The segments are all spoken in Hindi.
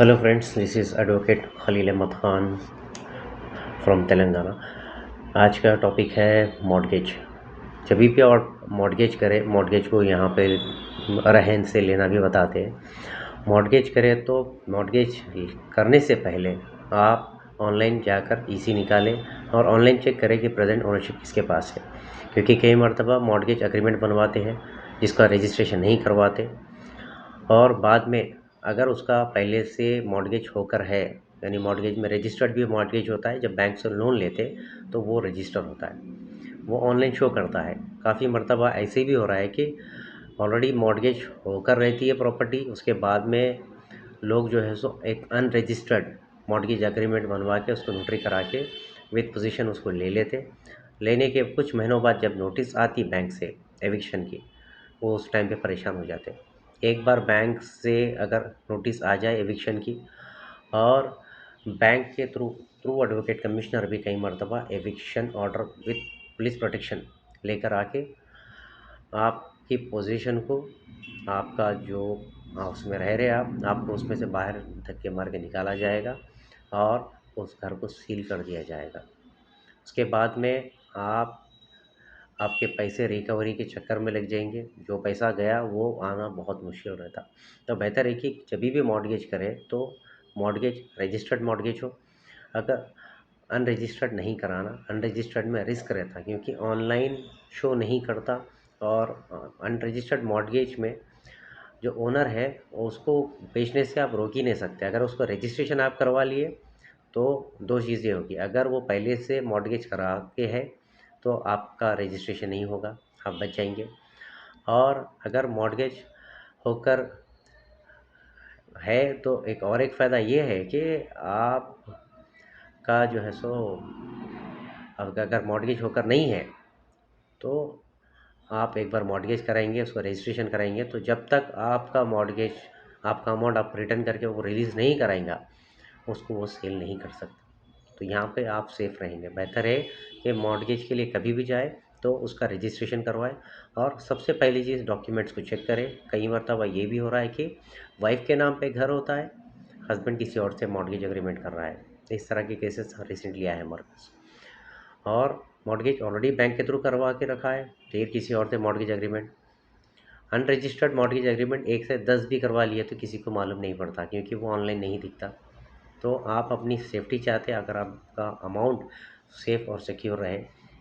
Hello friends, this is advocate Khalil Ahmed Khan from Telangana. आज का टॉपिक है मॉर्गेज। जब भी और मॉर्गेज करें, मॉर्गेज को यहाँ पे रहन से लेना भी बताते हैं। मॉर्गेज करें तो मॉर्गेज करने से पहले आप ऑनलाइन जाकर ईसी निकालें और ऑनलाइन चेक करें कि प्रेजेंट ओनरशिप किसके पास है, क्योंकि कई मरतबा मॉर्गेज एग्रीमेंट बनवाते हैं जिसका रजिस्ट्रेशन नहीं करवाते, और बाद में अगर उसका पहले से मॉर्गेज होकर है, यानी मॉर्गेज में रजिस्टर्ड भी मॉर्गेज होता है। जब बैंक से लोन लेते तो वो रजिस्टर होता है, वो ऑनलाइन शो करता है। काफ़ी मरतबा ऐसे भी हो रहा है कि ऑलरेडी मॉर्गेज होकर रहती है प्रॉपर्टी, उसके बाद में लोग जो है सो एक अनरजिस्टर्ड मॉर्गेज एग्रीमेंट बनवा के उसको नोटरी करा के विद पोजीशन उसको ले लेते। लेने के कुछ महीनों बाद जब नोटिस आती बैंक से एविक्शन की, वो उस टाइम पे परेशान हो जाते हैं। एक बार बैंक से अगर नोटिस आ जाए एविक्शन की, और बैंक के थ्रू थ्रू एडवोकेट कमिश्नर भी कई मरतबा eviction order with police protection लेकर आके आपकी पोजीशन को, आपका जो हाउस में रह रहे आपको उसमें से बाहर धक्के मार के निकाला जाएगा और उस घर को सील कर दिया जाएगा। उसके बाद में आपके पैसे रिकवरी के चक्कर में लग जाएंगे। जो पैसा गया वो आना बहुत मुश्किल रहता। तो बेहतर है कि जब भी मॉर्गेज करें तो मॉर्गेज रजिस्टर्ड मॉर्गेज हो। अगर अनरजिस्टर्ड नहीं कराना, अनरजिस्टर्ड में रिस्क रहता क्योंकि ऑनलाइन शो नहीं करता, और अनरजिस्टर्ड मॉर्गेज में जो ओनर है उसको बेचने से आप रोक ही नहीं सकते। अगर उसको रजिस्ट्रेशन आप करवा लिए तो दो चीज़ें होगी। अगर वो पहले से मॉर्गेज करा के है तो आपका रजिस्ट्रेशन नहीं होगा, आप बच जाएंगे। और अगर मॉर्गेज होकर है तो एक फ़ायदा ये है कि आपका जो है सो, अगर मॉर्गेज होकर नहीं है तो आप एक बार मॉर्गेज कराएंगे, उसको रजिस्ट्रेशन कराएंगे, तो जब तक आपका मॉर्गेज, आपका अमाउंट आप रिटर्न करके वो रिलीज़ नहीं कराएंगा, उसको वो सेल नहीं कर सकता। तो यहाँ पे आप सेफ़ रहेंगे। बेहतर है कि मॉर्गेज के लिए कभी भी जाए तो उसका रजिस्ट्रेशन करवाएं, और सबसे पहली चीज़ डॉक्यूमेंट्स को चेक करें। कई मरतबा ये भी हो रहा है कि वाइफ के नाम पे घर होता है, हस्बैंड किसी और से मॉर्गेज एग्रीमेंट कर रहा है। इस तरह के केसेस रिसेंटली आए हैं हमारे पास। और मॉर्गेज ऑलरेडी बैंक के थ्रू करवा के रखा है, फिर किसी और से mortgage agreement, unregistered mortgage agreement 1 से 10 भी करवा लिए तो किसी को मालूम नहीं पड़ता, क्योंकि वो ऑनलाइन नहीं दिखता। तो आप अपनी सेफ्टी चाहते हैं, अगर आपका अमाउंट सेफ़ और सिक्योर रहे,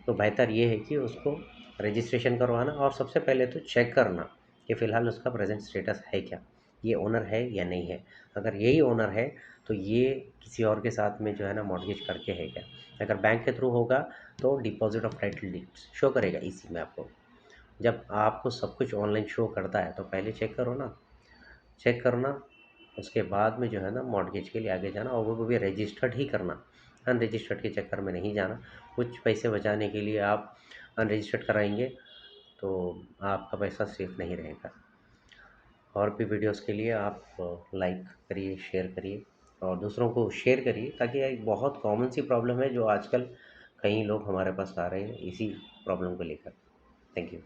तो बेहतर ये है कि उसको रजिस्ट्रेशन करवाना, और सबसे पहले तो चेक करना कि फ़िलहाल उसका प्रेजेंट स्टेटस है क्या, ये ओनर है या नहीं है। अगर यही ओनर है तो ये किसी और के साथ में जो है ना मॉर्गेज करके है क्या। अगर बैंक के थ्रू होगा तो deposit of title deeds show करेगा इसी में आपको। जब आपको सब कुछ ऑनलाइन शो करता है तो पहले चेक करो ना, चेक करना। उसके बाद में जो है ना मॉर्गेज के लिए आगे जाना, और वो भी रजिस्टर्ड ही करना, अनरजिस्टर्ड के चक्कर में नहीं जाना। कुछ पैसे बचाने के लिए आप अनरजिस्टर्ड कराएंगे तो आपका पैसा सेफ नहीं रहेगा। और भी वीडियोस के लिए आप लाइक करिए, शेयर करिए और दूसरों को शेयर करिए, ताकि एक बहुत कॉमन सी प्रॉब्लम है जो आजकल कई लोग हमारे पास आ रहे हैं इसी प्रॉब्लम को लेकर। Thank you.